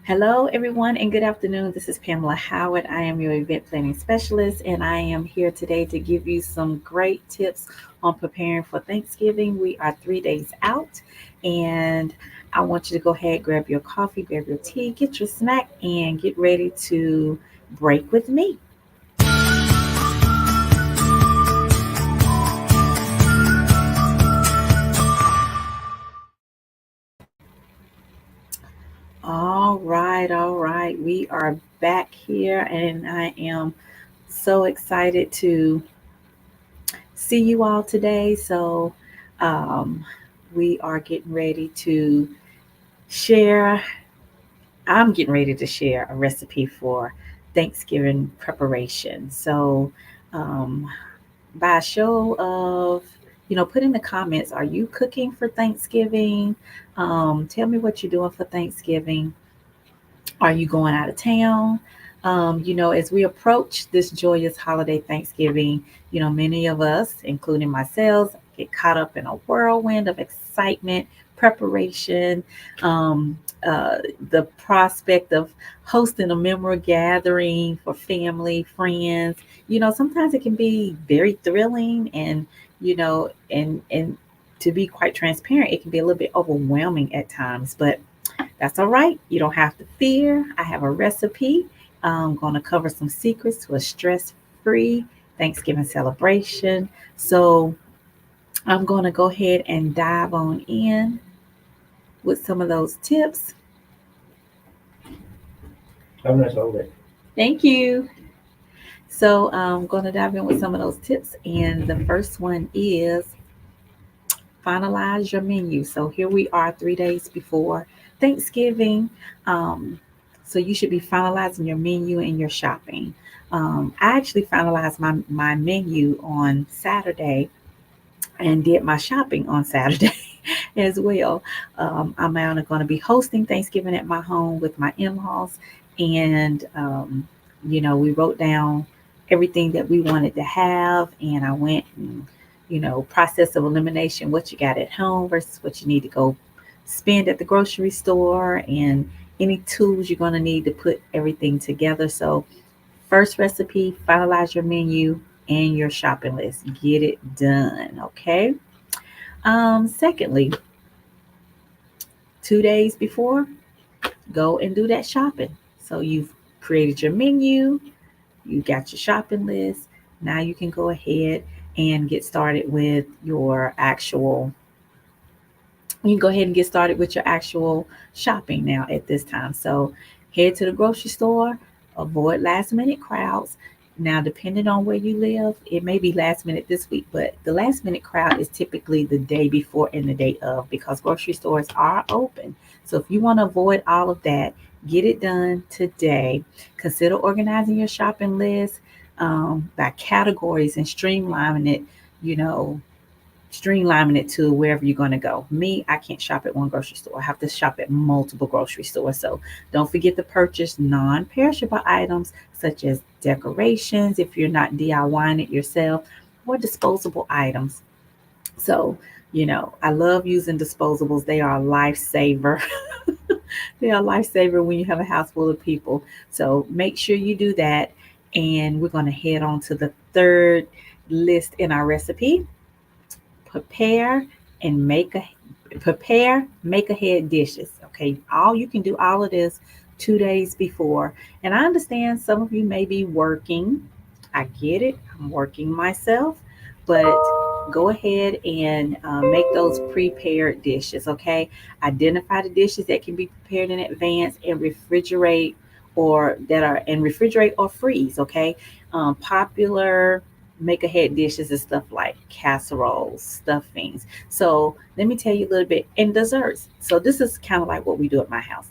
Hello, everyone, and good afternoon. This is Pamela Howard. I am your event planning specialist, and I am here today to give you some great tips on preparing for Thanksgiving. We are 3 days out, and I want you to go ahead, grab your coffee, grab your tea, get your snack, and get ready to break with me. All right. We are back here, and I am so excited to see you all today. Um, we are getting ready to share, I'm getting ready to share a recipe for Thanksgiving preparation. Um, by a show of, put in the comments, are you cooking for Thanksgiving? Tell me what you're doing for Thanksgiving. Are you going out of town? As we approach this joyous holiday Thanksgiving, many of us, including myself, get caught up in a whirlwind of excitement, preparation, um, uh, the prospect of hosting a memorial gathering for family, friends. Sometimes it can be very thrilling and to be quite transparent, it can be a little bit overwhelming at times, but that's all right. You don't have to fear. I have a recipe. I'm going to cover some secrets to a stress free Thanksgiving celebration. So I'm going to go ahead and dive on in with some of those tips. Have a nice holiday. Thank you. So I'm going to dive in with some of those tips. And the first one is finalize your menu. So here we are 3 days before Thanksgiving. Um, so you should be finalizing your menu and your shopping. I actually finalized my menu on Saturday and did my shopping on Saturday as well. I'm now going to be hosting Thanksgiving at my home with my in-laws, and we wrote down everything that we wanted to have, and I went and process of elimination, what you got at home versus what you need to go spend at the grocery store, and any tools you're going to need to put everything together. So first recipe, finalize your menu and your shopping list. Get it done, okay? Secondly, 2 days before, go and do that shopping. So you've created your menu, you got your shopping list. Now you can go ahead and get started with your actual you can go ahead and get started with your actual shopping now at this time. So head to the grocery store, avoid last minute crowds. Now, depending on where you live, it may be last minute this week, but the last minute crowd is typically the day before and the day of because grocery stores are open. So if you want to avoid all of that, get it done today. Consider organizing your shopping list by categories and you know, streamlining it to wherever you're going to go. Me, I can't shop at one grocery store. I have to shop at multiple grocery stores. So don't forget to purchase non perishable items such as decorations if you're not DIYing it yourself, or disposable items. So, I love using disposables. They are a lifesaver. They are a lifesaver when you have a house full of people. So make sure you do that. And we're going to head on to the third list in our recipe. prepare and make a make ahead dishes. Okay, all you can do all of this 2 days before. And I understand some of you may be working. I get it. I'm working myself, but go ahead and make those prepared dishes. Okay, identify the dishes that can be prepared in advance and refrigerate or freeze. Okay, popular make ahead dishes and stuff like casseroles, stuffings. So let me tell you a little bit in desserts. So this is kind of like what we do at my house.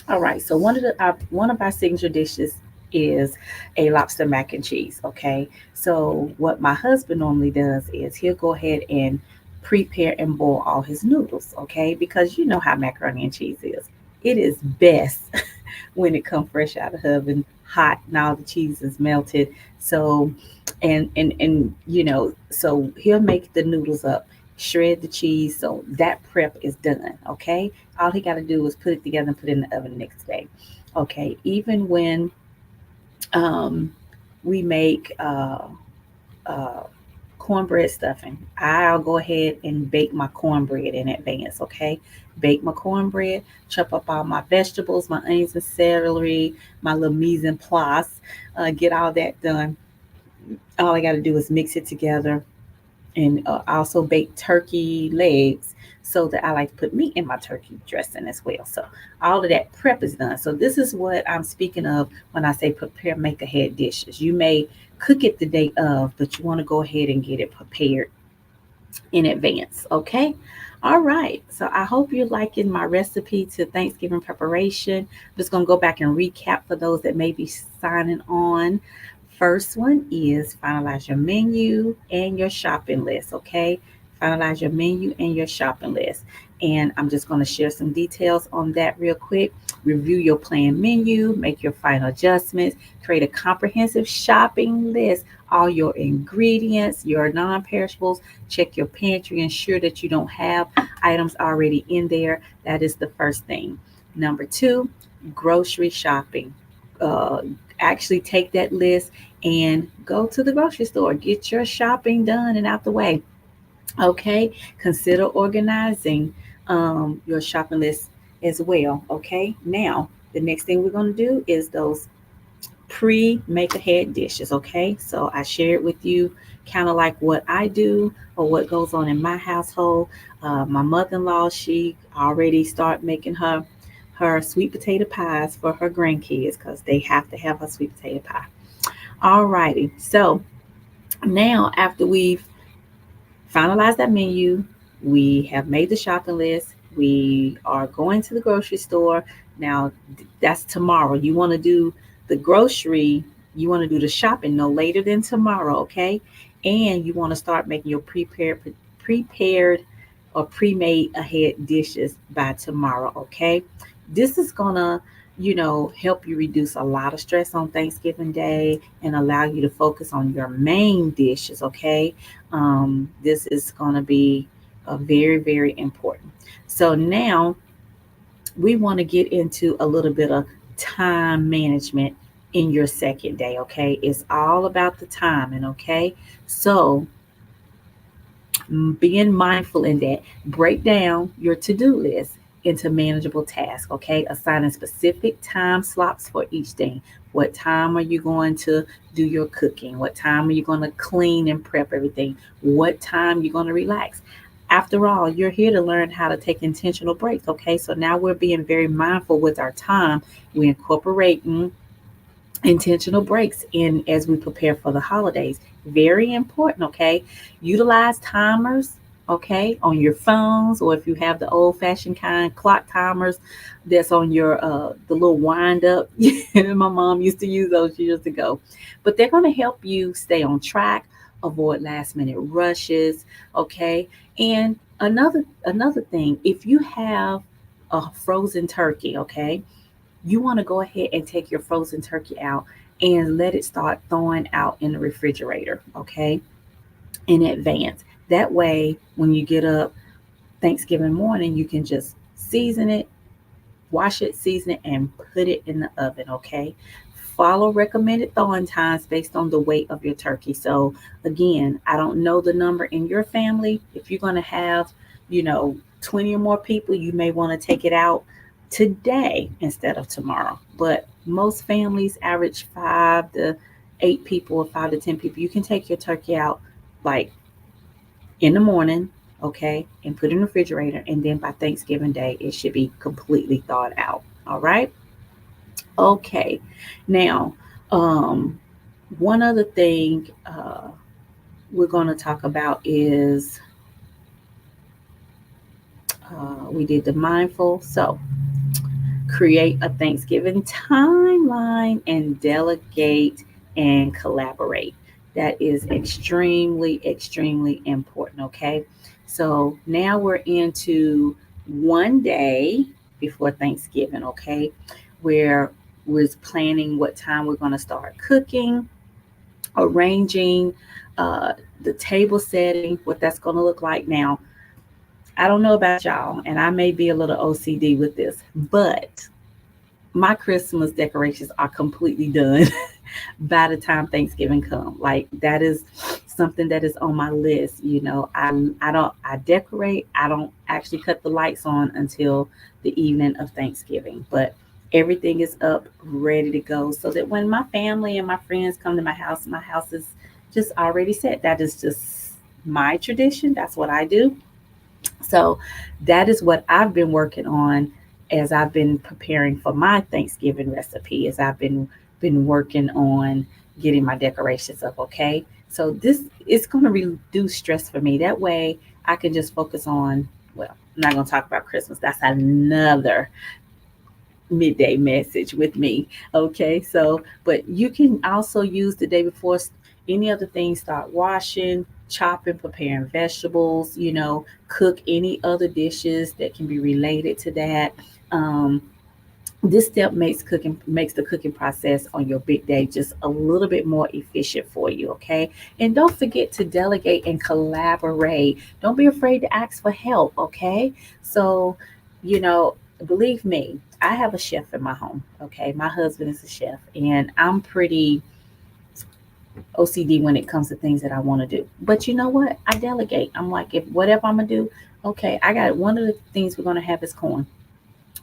All right. So one of our signature dishes is a lobster mac and cheese. Okay. So what my husband normally does is he'll go ahead and prepare and boil all his noodles. Okay, because you know how macaroni and cheese is. It is best when it comes fresh out of the oven, hot, and all the cheese is melted. So, so he'll make the noodles up shred the cheese. So that prep is done. Okay. All he got to do is put it together and put it in the oven the next day. Okay. Even when um, we make uh, cornbread stuffing, I'll go ahead and bake my cornbread in advance. Okay. Bake my cornbread, chop up all my vegetables, my onions and celery, my little mise en place, get all that done. All I got to do is mix it together, and I also bake turkey legs so that I like to put meat in my turkey dressing as well. So all of that prep is done. So this is what I'm speaking of when I say prepare make ahead dishes. You may cook it the day of, but you want to go ahead and get it prepared in advance. Okay. All right. So I hope you're liking my recipe to Thanksgiving preparation. I'm just going to go back and recap for those that may be signing on. First one is finalize your menu and your shopping list. Okay. Finalize your menu and your shopping list. And I'm just going to share some details on that real quick. Review your planned menu, make your final adjustments, create a comprehensive shopping list, all your ingredients, your non perishables. Check your pantry, ensure that you don't have items already in there. That is the first thing. Number two, grocery shopping. Uh, Actually, take that list and go to the grocery store. Get your shopping done and out the way. Okay, consider organizing your shopping list as well. Okay, now the next thing we're going to do is those pre make ahead dishes. Okay, so I shared with you kind of like what I do or what goes on in my household. My mother-in-law, she already started making her sweet potato pies for her grandkids because they have to have a sweet potato pie. All righty, so now after we've finalized that menu, we have made the shopping list, we are going to the grocery store. Now that's tomorrow. You want to do the grocery, you want to do the shopping no later than tomorrow, okay? And you want to start making your prepared or pre-made ahead dishes by tomorrow, okay? This is gonna, help you reduce a lot of stress on Thanksgiving Day and allow you to focus on your main dishes, okay? This is gonna be very, very important. So now we want to get into a little bit of time management in your second day, okay? It's all about the timing, okay? So being mindful in that, break down your to-do list into manageable tasks, okay? Assigning specific time slots for each thing. What time are you going to do your cooking? What time are you going to clean and prep everything? What time you're going to relax? After all, you're here to learn how to take intentional breaks, okay? So now we're being very mindful with our time. We're incorporating intentional breaks in as we prepare for the holidays. Very important, okay? Utilize timers, okay, on your phones, or if you have the old fashioned kind clock timers that's on your the little wind up. My mom used to use those years ago. But they're going to help you stay on track, avoid last minute rushes, okay? And another thing, if you have a frozen turkey, okay, you want to go ahead and take your frozen turkey out and let it start thawing out in the refrigerator, okay, in advance. That way, when you get up Thanksgiving morning, you can just season it, wash it, season it, and put it in the oven, okay? Follow recommended thawing times based on the weight of your turkey. So, again, I don't know the number in your family. If you're going to have, 20 or more people, you may want to take it out today instead of tomorrow. But most families average 5 to 8 people or 5 to 10 people. You can take your turkey out like in the morning, okay, and put it in the refrigerator. And then by Thanksgiving Day, it should be completely thawed out. All right. Okay. Now, um, one other thing we're going to talk about is we did the mindful. So, create a Thanksgiving timeline and delegate and collaborate. That is extremely, extremely important. Okay. So now we're into one day before Thanksgiving. Okay. Where we're planning what time we're going to start cooking, arranging uh, the table setting, what that's going to look like now. I don't know about y'all, and I may be a little OCD with this, but my Christmas decorations are completely done by the time Thanksgiving come. Like that is something that is on my list. I decorate. I don't actually cut the lights on until the evening of Thanksgiving, but everything is up, ready to go, so that when my family and my friends come to my house is just already set. That is just my tradition. That's what I do. So that is what I've been working on as I've been preparing for my Thanksgiving recipe, as I've been working on getting my decorations up, okay? So this is going to reduce stress for me. That way I can just focus on, well, I'm not going to talk about Christmas. That's another midday message with me. Okay, so but you can also use the day before any other things. Start washing, chopping, preparing vegetables. Cook any other dishes that can be related to that. Um, this step makes the cooking process on your big day just a little bit more efficient for you, okay? And don't forget to delegate and collaborate. Don't be afraid to ask for help, okay? So, you know, believe me, I have a chef in my home, okay? My husband is a chef, and I'm pretty OCD when it comes to things that I want to do. But you know what? I delegate. I'm like, if whatever I'm gonna do, okay, I got one of the things we're gonna have is corn.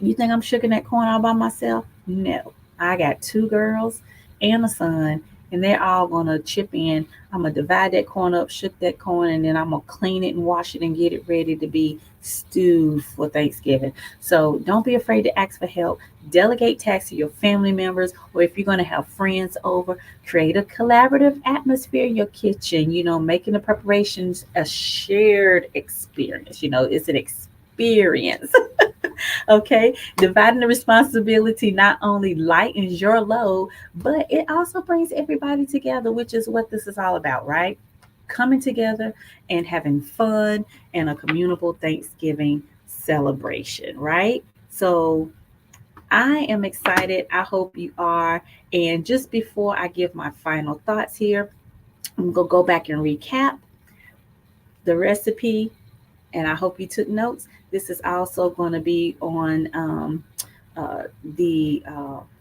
You think I'm shucking that corn all by myself? No. I got two girls and a son, and they're all gonna chip in. I'm gonna divide that corn up, shook that corn, and then I'm gonna clean it and wash it and get it ready to be stewed for Thanksgiving. So don't be afraid to ask for help. Delegate tasks to your family members, or if you're gonna have friends over, create a collaborative atmosphere in your kitchen. Making the preparations a shared experience. It's an experience. Okay, dividing the responsibility not only lightens your load, but it also brings everybody together, which is what this is all about, right? Coming together and having fun and a communal Thanksgiving celebration, right? So I am excited. I hope you are. And just before I give my final thoughts here, I'm going to go back and recap the recipe, and I hope you took notes. This is also going to be on uh, the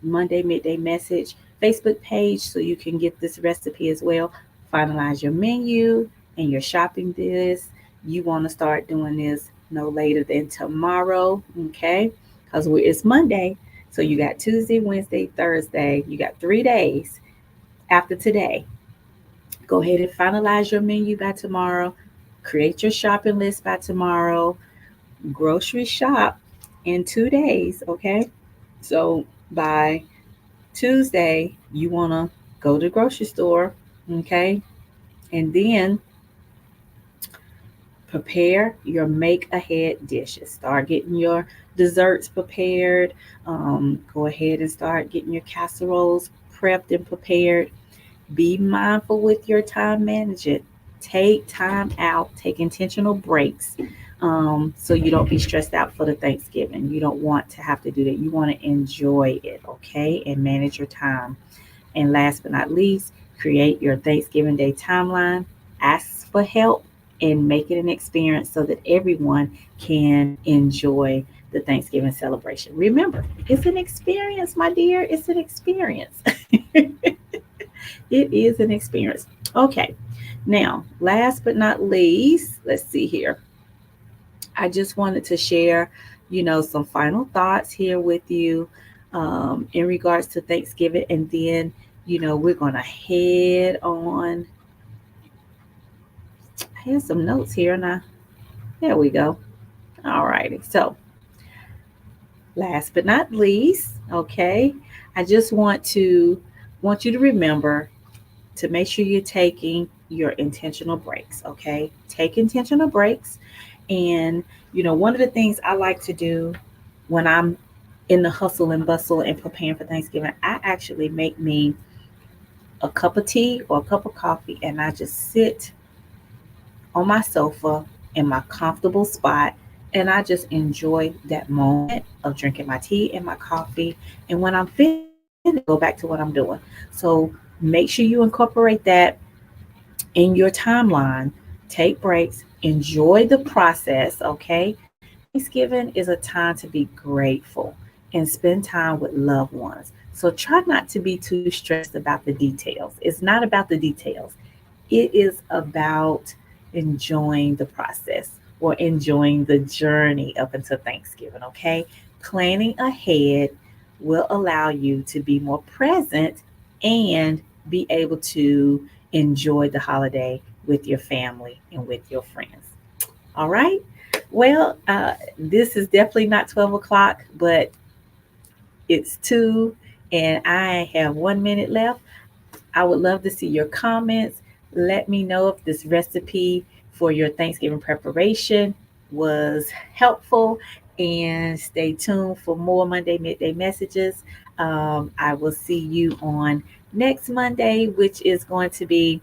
Monday Midday Message Facebook page, so you can get this recipe as well. Finalize your menu and your shopping list. You want to start doing this no later than tomorrow, okay? Because it's Monday, so you got Tuesday, Wednesday, Thursday. You got 3 days after today. Go ahead and finalize your menu by tomorrow. Create your shopping list by tomorrow. Grocery shop in 2 days, okay? So by Tuesday, you want to go to the grocery store, okay? And then prepare your make ahead dishes. Start getting your desserts prepared. Go ahead and start getting your casseroles prepped and prepared. Be mindful with your time management. Take time out, take intentional breaks, so you don't be stressed out for the Thanksgiving. You don't want to have to do that. You want to enjoy it, okay? And manage your time. And last but not least, create your Thanksgiving Day timeline. Ask for help and make it an experience so that everyone can enjoy the Thanksgiving celebration. Remember, it's an experience, my dear. It's an experience. It is an experience. Okay. Now, last but not least, let's see here. I just wanted to share, some final thoughts here with you in regards to Thanksgiving. And then, we're going to head on. I have some notes here. There we go. All righty. So, last but not least, okay, I just want you to remember to make sure you're taking your intentional breaks, okay? Take intentional breaks. And, one of the things I like to do when I'm in the hustle and bustle and preparing for Thanksgiving, I actually make me a cup of tea or a cup of coffee, and I just sit on my sofa in my comfortable spot, and I just enjoy that moment of drinking my tea and my coffee. And when I'm finished, go back to what I'm doing. So make sure you incorporate that in your timeline. Take breaks, Enjoy the process, okay? Thanksgiving is a time to be grateful and spend time with loved ones. So try not to be too stressed about the details. It's not about the details, it is about enjoying the process or enjoying the journey up until Thanksgiving, okay? Planning ahead will allow you to be more present and be able to enjoy the holiday with your family and with your friends. All right. Well, this is definitely not 12 o'clock, but it's 2, and I have 1 minute left. I would love to see your comments. Let me know if this recipe for your Thanksgiving preparation was helpful, and stay tuned for more Monday Midday Messages. I will see you on next Monday, which is going to be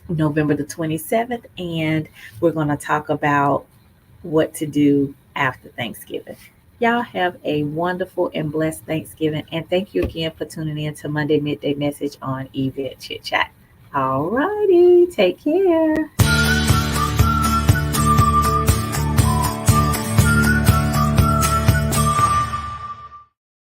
November the 27th, and we're going to talk about what to do after Thanksgiving. Y'all have a wonderful and blessed Thanksgiving. And thank you again for tuning in to Monday Midday Message on Event Chit Chat. All righty. Take care.